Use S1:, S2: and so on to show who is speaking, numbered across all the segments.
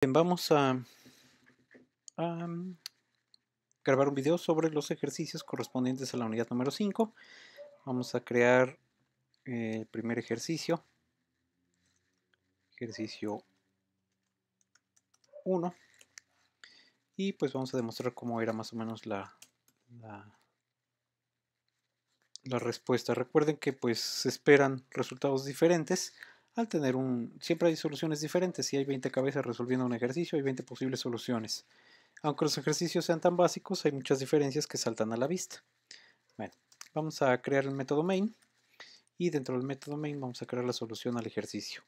S1: Bien, vamos a grabar un video sobre los ejercicios correspondientes a la unidad número 5. Vamos a crear el primer ejercicio, ejercicio 1, y pues vamos a demostrar cómo era más o menos la respuesta. Recuerden que pues se esperan resultados diferentes al tener siempre hay soluciones diferentes. Si hay 20 cabezas resolviendo un ejercicio, hay 20 posibles soluciones. Aunque los ejercicios sean tan básicos, hay muchas diferencias que saltan a la vista. Bueno, vamos a crear el método main y dentro del método main vamos a crear la solución al ejercicio.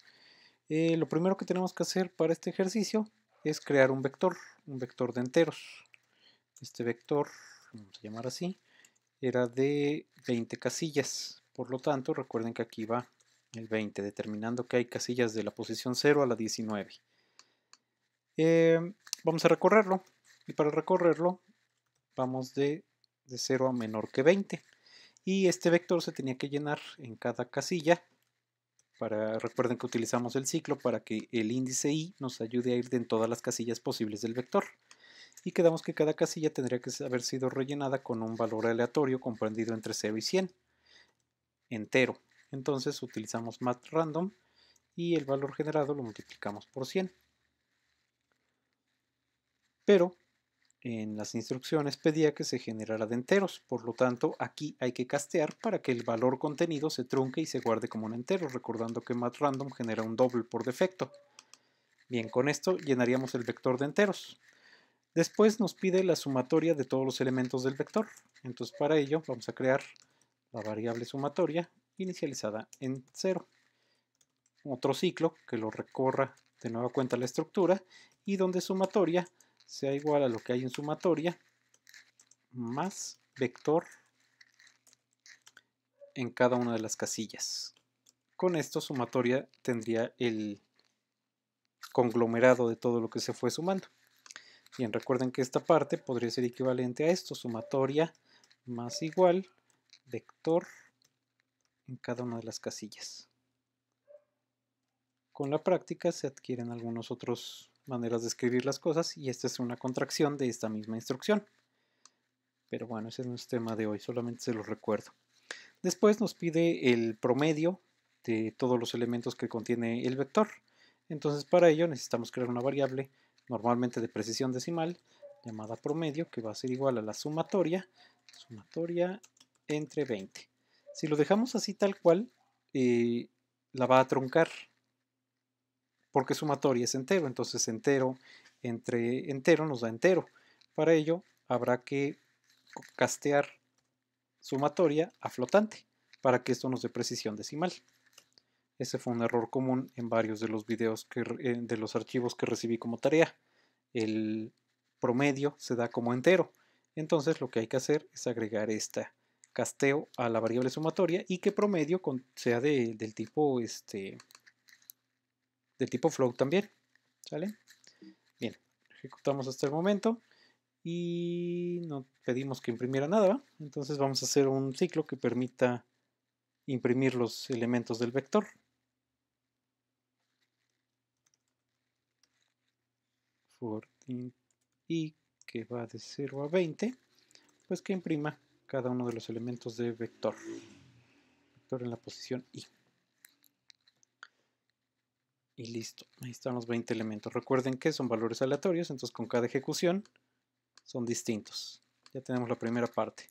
S1: Lo primero que tenemos que hacer para este ejercicio es crear un vector de enteros. Este vector, vamos a llamar así, era de 20 casillas. Por lo tanto, recuerden que aquí va el 20, determinando que hay casillas de la posición 0 a la 19. Vamos a recorrerlo, y para recorrerlo vamos de 0 a menor que 20. Y este vector se tenía que llenar en cada casilla. Recuerden que utilizamos el ciclo para que el índice i nos ayude a ir en todas las casillas posibles del vector. Y quedamos que cada casilla tendría que haber sido rellenada con un valor aleatorio comprendido entre 0 y 100, entero. Entonces utilizamos math_random y el valor generado lo multiplicamos por 100. Pero en las instrucciones pedía que se generara de enteros, por lo tanto aquí hay que castear para que el valor contenido se trunque y se guarde como un entero, recordando que math_random genera un double por defecto. Bien, con esto llenaríamos el vector de enteros. Después nos pide la sumatoria de todos los elementos del vector. Entonces para ello vamos a crear la variable sumatoria inicializada en 0. Otro ciclo que lo recorra de nueva cuenta la estructura y donde sumatoria sea igual a lo que hay en sumatoria más vector en cada una de las casillas. Con esto sumatoria tendría el conglomerado de todo lo que se fue sumando. Bien, recuerden que esta parte podría ser equivalente a esto, sumatoria más igual vector en cada una de las casillas. Con la práctica se adquieren algunas otras maneras de escribir las cosas y esta es una contracción de esta misma instrucción. Pero bueno, ese no es tema de hoy, solamente se los recuerdo. Después nos pide el promedio de todos los elementos que contiene el vector. Entonces para ello necesitamos crear una variable normalmente de precisión decimal llamada promedio, que va a ser igual a la sumatoria entre 20. Si lo dejamos así tal cual, la va a truncar porque sumatoria es entero, entonces entero entre entero nos da entero. Para ello habrá que castear sumatoria a flotante para que esto nos dé precisión decimal. Ese fue un error común en varios de los videos de los archivos que recibí como tarea. El promedio se da como entero. Entonces lo que hay que hacer es agregar esta casteo a la variable sumatoria y que promedio sea del tipo float también. ¿Sale? Bien, ejecutamos hasta el momento y no pedimos que imprimiera nada. Entonces vamos a hacer un ciclo que permita imprimir los elementos del vector. For i que va de 0 a 20, pues que imprima cada uno de los elementos de vector en la posición i. Y listo, ahí están los 20 elementos. Recuerden que son valores aleatorios, entonces con cada ejecución son distintos. Ya tenemos la primera parte.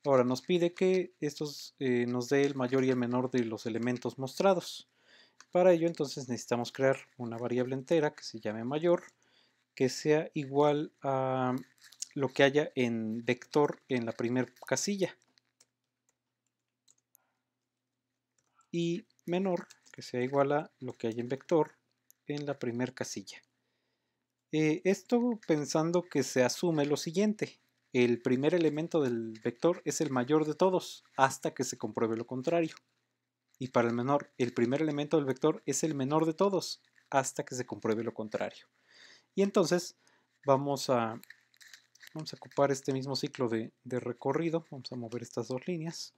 S1: Ahora nos pide que estos nos dé el mayor y el menor de los elementos mostrados. Para ello entonces necesitamos crear una variable entera que se llame mayor, que sea igual a lo que haya en vector en la primera casilla, y menor que sea igual a lo que hay en vector en la primera casilla. Esto pensando que se asume lo siguiente: el primer elemento del vector es el mayor de todos hasta que se compruebe lo contrario. Y para el menor, el primer elemento del vector es el menor de todos hasta que se compruebe lo contrario. Y entonces vamos a ocupar este mismo ciclo de recorrido. Vamos a mover estas dos líneas.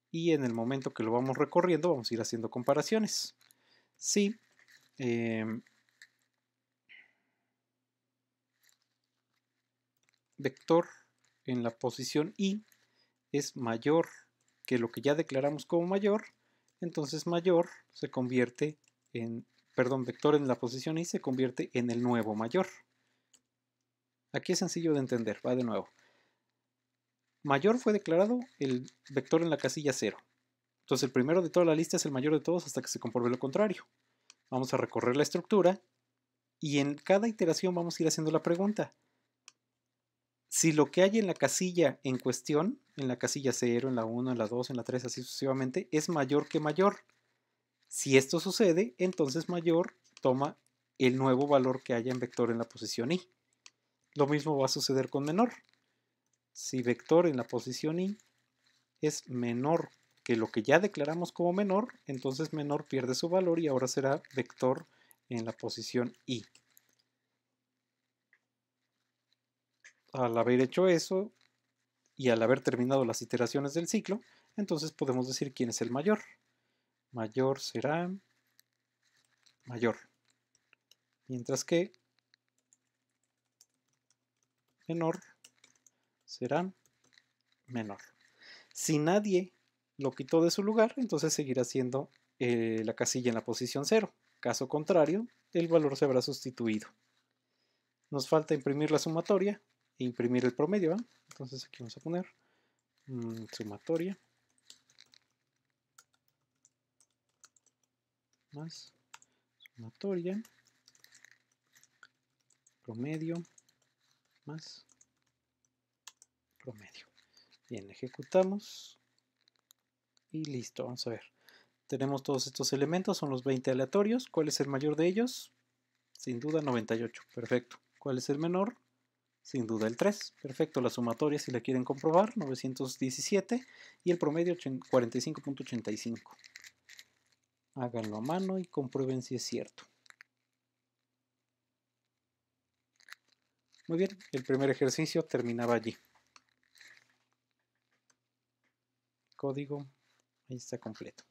S1: Y en el momento que lo vamos recorriendo, vamos a ir haciendo comparaciones. Si vector en la posición i es mayor que lo que ya declaramos como mayor, entonces mayor se convierte en, perdón, vector en la posición i se convierte en el nuevo mayor. Aquí es sencillo de entender, va de nuevo. Mayor fue declarado el vector en la casilla 0. Entonces el primero de toda la lista es el mayor de todos hasta que se compruebe lo contrario. Vamos a recorrer la estructura y en cada iteración vamos a ir haciendo la pregunta. Si lo que hay en la casilla en cuestión, en la casilla 0, en la 1, en la 2, en la 3, así sucesivamente, es mayor que mayor. Si esto sucede, entonces mayor toma el nuevo valor que haya en vector en la posición i. Lo mismo va a suceder con menor. Si vector en la posición i es menor que lo que ya declaramos como menor, entonces menor pierde su valor y ahora será vector en la posición i. Al haber hecho eso y al haber terminado las iteraciones del ciclo, entonces podemos decir quién es el mayor. Mayor será mayor, mientras que menor será menor. Si nadie lo quitó de su lugar, entonces seguirá siendo la casilla en la posición 0. Caso contrario, el valor se habrá sustituido. Nos falta imprimir la sumatoria e imprimir el promedio. Entonces aquí vamos a poner sumatoria más sumatoria promedio más promedio. Bien, ejecutamos y listo. Vamos a ver. Tenemos todos estos elementos, son los 20 aleatorios. ¿Cuál es el mayor de ellos? Sin duda 98. Perfecto. ¿Cuál es el menor? Sin duda el 3. Perfecto. La sumatoria, si la quieren comprobar, 917 y el promedio 45.85. Háganlo a mano y comprueben si es cierto. Muy bien, el primer ejercicio terminaba allí. Código, ahí está completo.